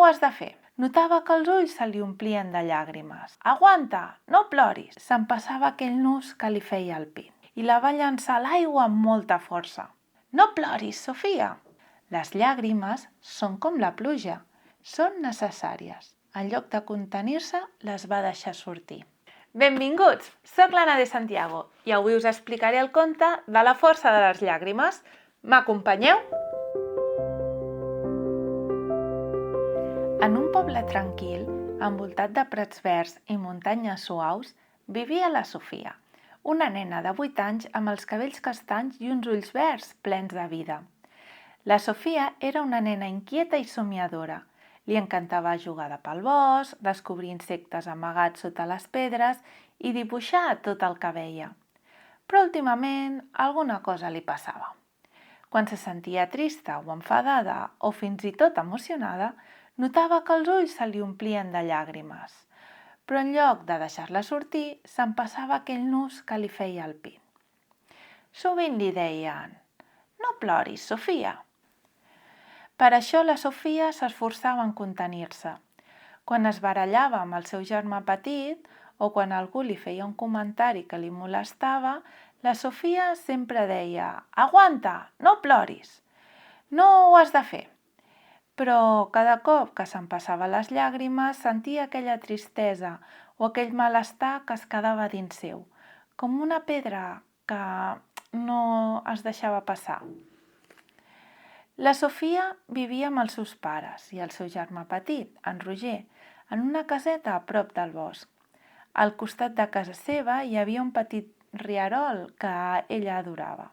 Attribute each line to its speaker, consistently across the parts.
Speaker 1: has de fer. Notava que els ulls se li omplien de llàgrimes. Aguanta, no ploris. S'empassava aquell nus que li feia el pit i la va llançar a l'aigua amb molta força. No ploris, Sofia. Les llàgrimes són com la pluja, són necessàries. En lloc de contenir-se, les va deixar sortir. Benvinguts! Soc l'Anna de Santiago i avui us explicaré el conte de la força de les llàgrimes. M'acompanyeu? En un poble tranquil, envoltat de prats verds i muntanyes suaus, vivia la Sofia, una nena de 8 anys amb els cabells castanys i uns ulls verds plens de vida. La Sofia era una nena inquieta i somiadora. Li encantava jugar pel bosc, descobrir insectes amagats sota les pedres i dibuixar tot el que veia. Però últimament alguna cosa li passava. Quan se sentia trista o enfadada o fins i tot emocionada, notava que els ulls se li omplien de llàgrimes, però en lloc de deixar-la sortir, s'empassava aquell nus que li feia el pit. Sovint li deien: «No ploris, Sofia». Per això la Sofia s'esforçava en contenir-se. Quan es barallava amb el seu germà petit o quan algú li feia un comentari que li molestava, la Sofia sempre deia: «Aguanta, no ploris, no ho has de fer». Però cada cop que s'empassava les llàgrimes sentia aquella tristesa o aquell malestar que es quedava dins seu, com una pedra que no es deixava passar. La Sofia vivia amb els seus pares i el seu germà petit, en Roger, en una caseta a prop del bosc. Al costat de casa seva hi havia un petit rierol que ella adorava.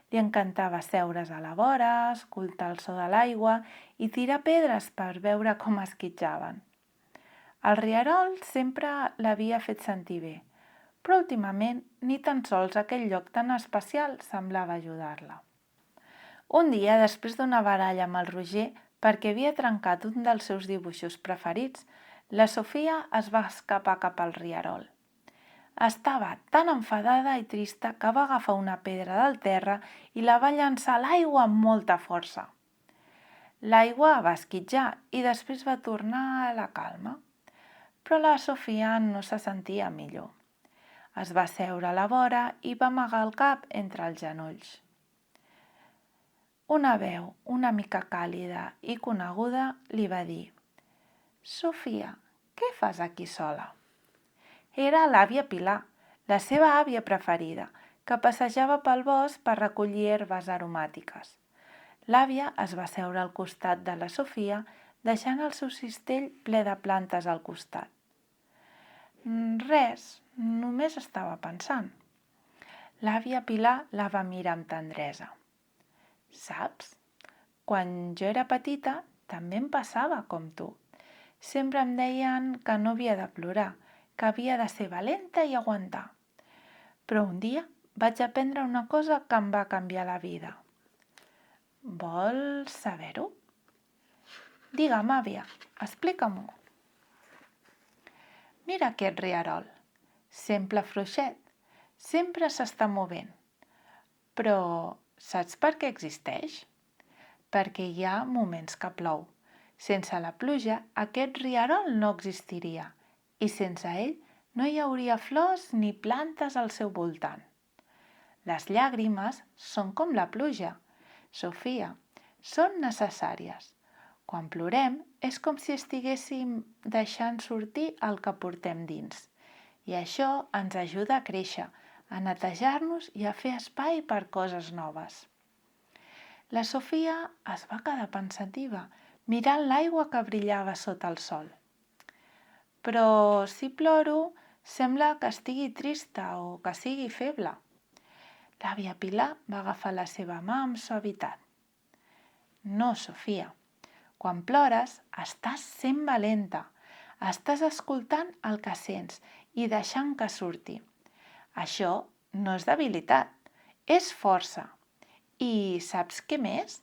Speaker 1: Li encantava seure's a la vora, escoltar el so de l'aigua i tirar pedres per veure com esquitxaven. El rierol sempre l'havia fet sentir bé, però últimament ni tan sols aquell lloc tan especial semblava ajudar-la. Un dia, després d'una baralla amb el Roger perquè havia trencat un dels seus dibuixos preferits, la Sofia es va escapar cap al rierol. Estava tan enfadada i trista que va agafar una pedra del terra i la va llançar a l'aigua amb molta força. L'aigua va esquitxar i després va tornar a la calma, però la Sofia no se sentia millor. Es va asseure a la vora i va amagar el cap entre els genolls. Una veu una mica càlida i coneguda li va dir: «Sofia, què fas aquí sola?» Era l'àvia Pilar, la seva àvia preferida, que passejava pel bosc per recollir herbes aromàtiques. L'àvia es va seure al costat de la Sofia, deixant el seu cistell ple de plantes al costat. Res, només estava pensant. L'àvia Pilar la va mirar amb tendresa. «Saps? Quan jo era petita també em passava com tu. Sempre em deien que no havia de plorar, que havia de ser valenta i aguantar. Però un dia vaig aprendre una cosa que em va canviar la vida. Vols saber-ho?» «Digue'm, àvia, explica-m'ho». «Mira aquest rierol, sempre fluixet, sempre s'està movent. Però saps per què existeix? Perquè hi ha moments que plou. Sense la pluja aquest rierol no existiria i sense ell no hi hauria flors ni plantes al seu voltant. Les llàgrimes són com la pluja, Sofia, són necessàries. Quan plorem és com si estiguéssim deixant sortir el que portem dins i això ens ajuda a créixer, a netejar-nos i a fer espai per coses noves». La Sofia es va quedar pensativa, mirant l'aigua que brillava sota el sol. «Però si ploro, sembla que estigui trista o que sigui feble». L'àvia Pilar va agafar la seva mà amb suavitat. «No, Sofia, quan plores estàs sent valenta, estàs escoltant el que sents i deixant que surti. Això no és debilitat, és força. I saps què més?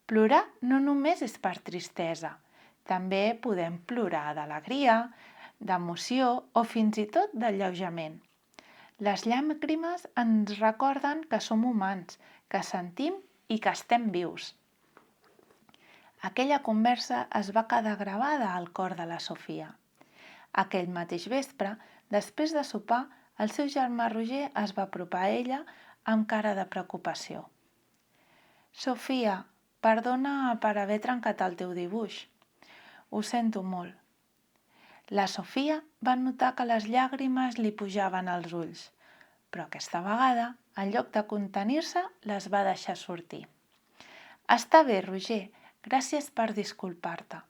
Speaker 1: Plorar no només és per tristesa, també podem plorar d'alegria, d'emoció o fins i tot d'alleujament. Les llàgrimes ens recorden que som humans, que sentim i que estem vius. Aquella conversa es va quedar gravada al cor de la Sofia. Aquell mateix vespre, després de sopar, el seu germà Roger es va apropar a ella amb cara de preocupació. «Sofia, perdona per haver trencat el teu dibuix. Ho sento molt». La Sofia va notar que les llàgrimes li pujaven als ulls, però aquesta vegada, en lloc de contenir-se, les va deixar sortir. «Està bé, Roger, gràcies per disculpar-te».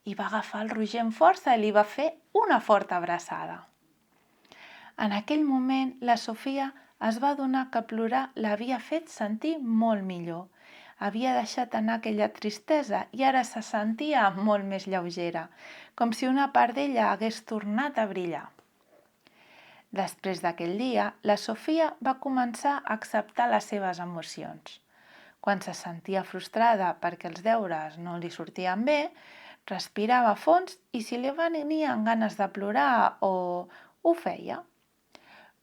Speaker 1: I va agafar el Roger amb força i li va fer una forta abraçada. En aquell moment, la Sofia es va adonar que plorar l'havia fet sentir molt millor. Havia deixat anar aquella tristesa i ara se sentia molt més lleugera, com si una part d'ella hagués tornat a brillar. Després d'aquell dia, la Sofia va començar a acceptar les seves emocions. Quan se sentia frustrada perquè els deures no li sortien bé, respirava a fons i si li venien ganes de plorar ho feia.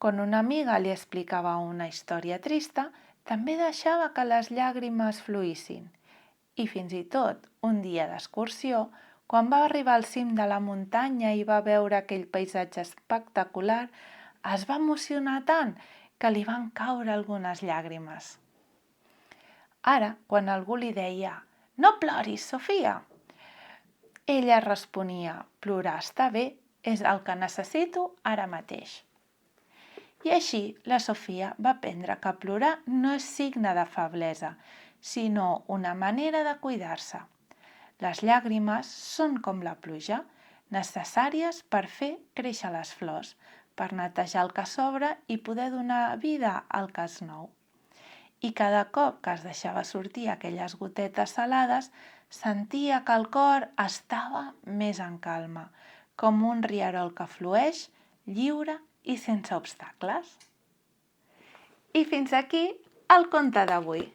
Speaker 1: Quan una amiga li explicava una història trista, també deixava que les llàgrimes fluïssin. I fins i tot, un dia d'excursió, quan va arribar al cim de la muntanya i va veure aquell paisatge espectacular, es va emocionar tant que li van caure algunes llàgrimes. Ara, quan algú li deia «No ploris, Sofia!», ella responia «Plorar està bé, és el que necessito ara mateix». I així la Sofia va aprendre que plorar no és signe de feblesa, sinó una manera de cuidar-se. Les llàgrimes són com la pluja, necessàries per fer créixer les flors, per netejar el que sobra i poder donar vida al que és nou. I cada cop que es deixava sortir aquelles gotetes salades, sentia que el cor estava més en calma, com un rierol que flueix, lliure i sense obstacles. I fins aquí el conte d'avui.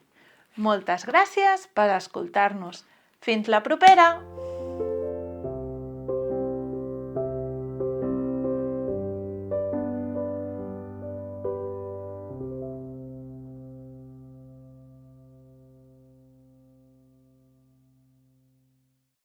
Speaker 1: Moltes gràcies per escoltar-nos. Fins la propera!